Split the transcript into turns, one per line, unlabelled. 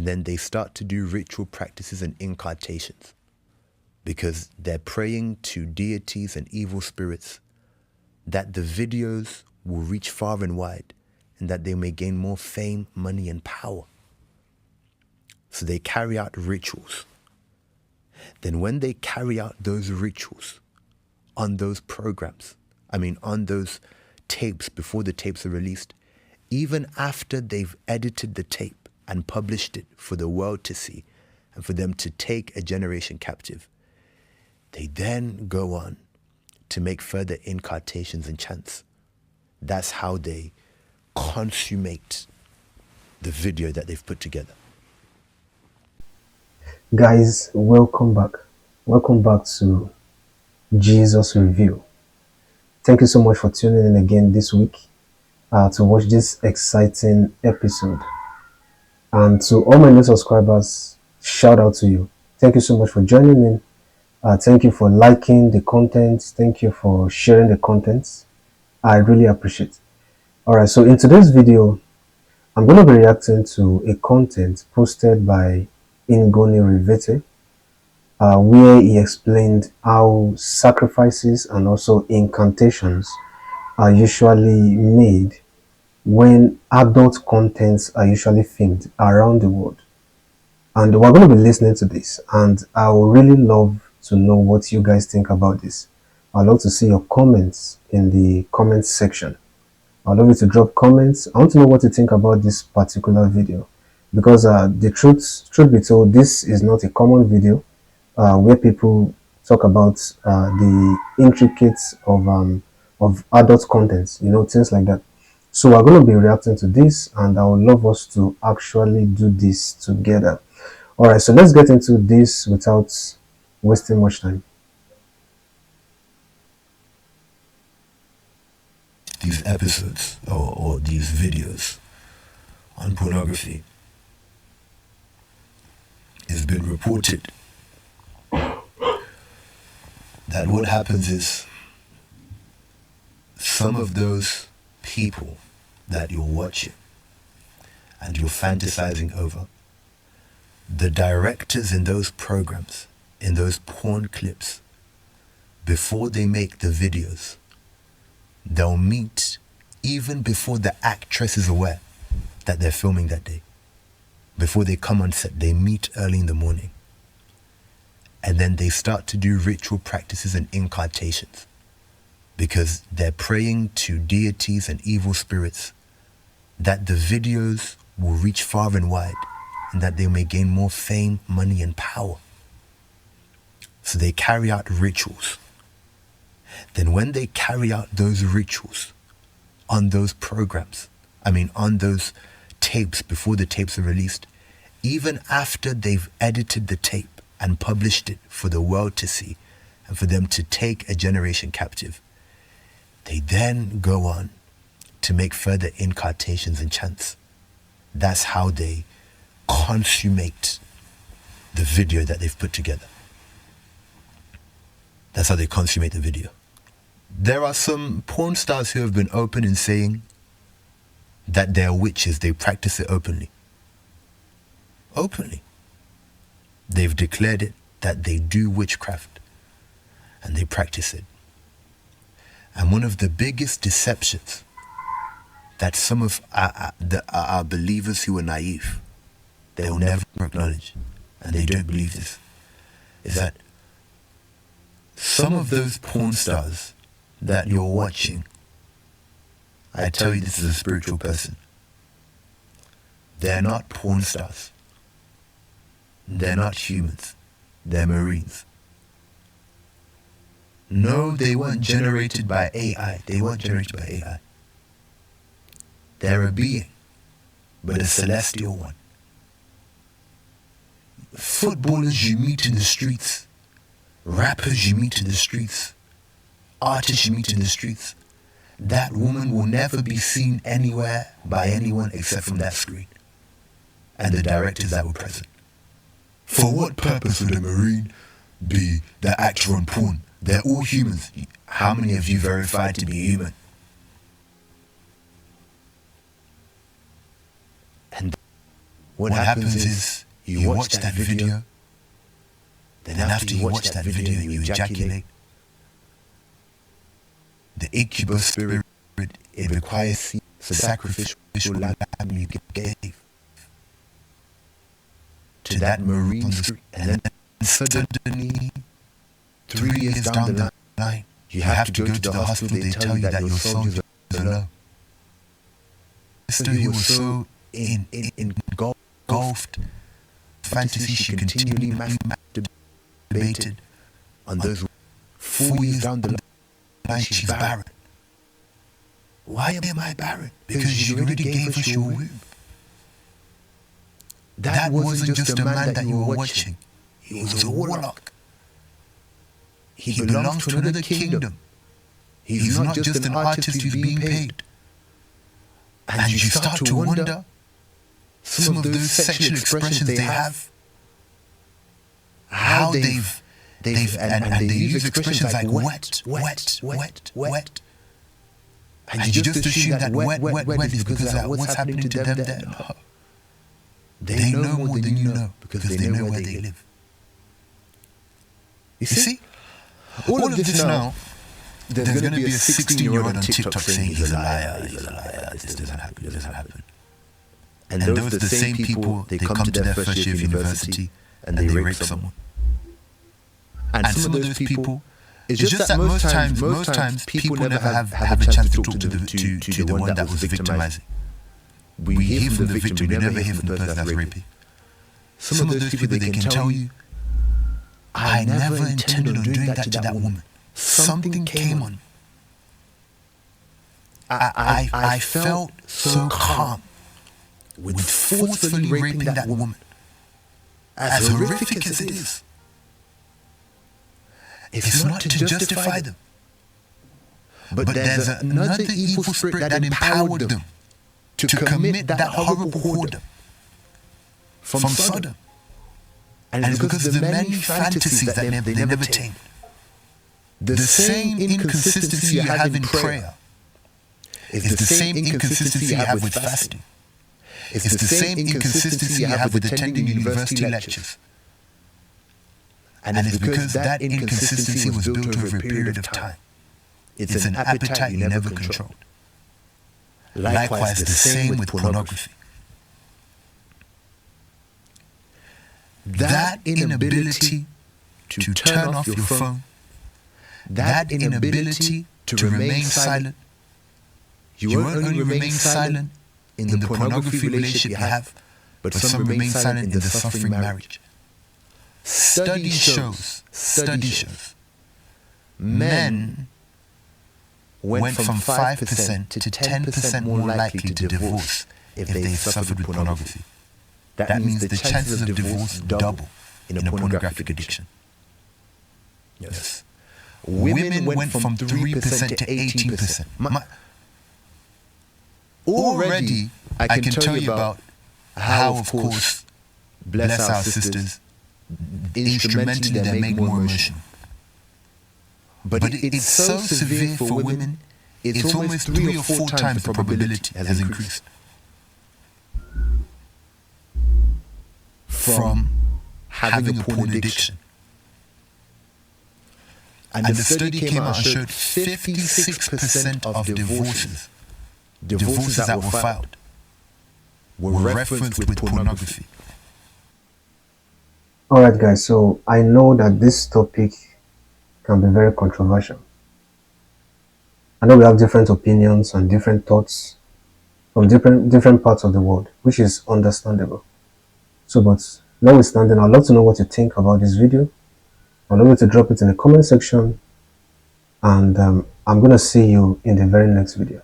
And then they start to do ritual practices and incantations because they're praying to deities and evil spirits that the videos will reach far and wide and that they may gain more fame, money, and power. So they carry out rituals. Then when they carry out those rituals on those programs, on those tapes before the tapes are released, even after they've edited the tape and published it for the world to see and for them to take a generation captive, they then go on to make further incantations and chants. That's how they consummate the video that they've put together.
Guys, welcome back. Welcome back to Jesus Review. Thank you so much for tuning in again this week to watch this exciting episode. And to all my new subscribers, shout out to you. Thank you so much for joining in. Thank you for liking the content. Thank you for sharing the content. I really appreciate it. Alright, so in today's video, I'm going to be reacting to a content posted by Ingoni Rivete, where he explained how sacrifices and also incantations are usually made when adult contents are usually filmed around the world. And we're going to be listening to this, and I would really love to know what you guys think about this. I'd love to see your comments in the comments section. I'd love you to drop comments. I want to know what you think about this particular video, because the truth be told, this is not a common video where people talk about the intricacies of adult contents, things like that. So we're going to be reacting to this, and I would love us to actually do this together. Alright, so let's get into this without wasting much time.
These episodes or these videos on pornography, it's been reported that what happens is some of those people that you're watching and you're fantasizing over, the directors in those programs, in those porn clips, before they make the videos, they'll meet even before the actress is aware that they're filming that day. Before they come on set, they meet early in the morning. And then they start to do ritual practices and incantations because they're praying to deities and evil spirits that the videos will reach far and wide and that they may gain more fame, money, and power. So they carry out rituals. Then when they carry out those rituals on those programs, on those tapes before the tapes are released, even after they've edited the tape and published it for the world to see and for them to take a generation captive, they then go on to make further incantations and chants. That's how they consummate the video that they've put together. That's how they consummate the video. There are some porn stars who have been open in saying that they're witches. They practice it openly. Openly. They've declared it that they do witchcraft and they practice it. And one of the biggest deceptions that some of our believers who are naive, they will never acknowledge, and they don't believe this, is that some of those porn stars that you're watching, I tell you this is a spiritual person, they're not porn stars. They're not humans. They're Marines. No, they weren't generated by AI. They weren't generated by AI. They're a being, but a celestial one. Footballers you meet in the streets, rappers you meet in the streets, artists you meet in the streets, that woman will never be seen anywhere by anyone except from that screen and the directors that were present. For what purpose would a Marine be the actor on porn? They're all humans. How many of you verified to be human? And what happens is you watch that video, then after you watch that video and you ejaculate, the incubus spirit, it requires sacrificial lamb you gave to that marine spirit, and then suddenly, 3 years down the line, you have to go to the hospital, they tell you that your soldiers are low. Sister, who was so engulfed fantasy, she continually masturbated on those 4 years down the line, she's barren. Why am I barren? Because you already gave us your womb. That wasn't just a man that you were watching. He was a warlock. He belongs to another kingdom. He's not just an artist who's being paid. And you start to wonder some of those sexual expressions they have, how they've and they use expressions like wet. And you just assume that wet is because of what's happening to them there. No. They know more than you know because they know where they live. You see? All of this now, there's going to be a 16-year-old on TikTok saying he's a liar, this doesn't happen. And those are the same people, they come to their first year of university and they rape someone. And some of those people, it's just that most times people never have a chance to talk to the one that was victimizing. We hear from the victim, we never hear from the person that's raping. Some of those people, they can tell you, I never intended on doing that to that woman. Something came on. I felt so calm with forcefully raping that woman. As horrific as it is, it's not to justify them. But there's another evil spirit that empowered them to commit that horrible whoredom from Sodom. And it's because of the many fantasies that they never tamed. The same inconsistency you have in prayer is the same inconsistency you have with fasting. It's the same inconsistency you have with attending university lectures. And it's because that inconsistency was built over a period of time. It's an appetite you never controlled. Likewise, the same with pornography. That inability to turn off your phone, that inability to remain silent, you won't only remain silent in the pornography relationship you have, but some remain silent in the suffering marriage. Study shows, men went from 5% to 10% more likely to divorce if they suffered with pornography. That means the chances of divorce double in a pornographic addiction. Yes. Women went from 3% to 18%. Already, I can tell you about how, of course, bless our sisters, instrumentally they make more emotional. But it's so severe for women, it's almost 3 or 4 times the probability has increased. From having a porn addiction. And the study came out and showed 56% of divorces that were filed were referenced with pornography.
Alright guys, so I know that this topic can be very controversial. I know we have different opinions and different thoughts from different parts of the world, which is understandable. So, but notwithstanding, I'd love to know what you think about this video. I'd love you to drop it in the comment section, and I'm going to see you in the very next video.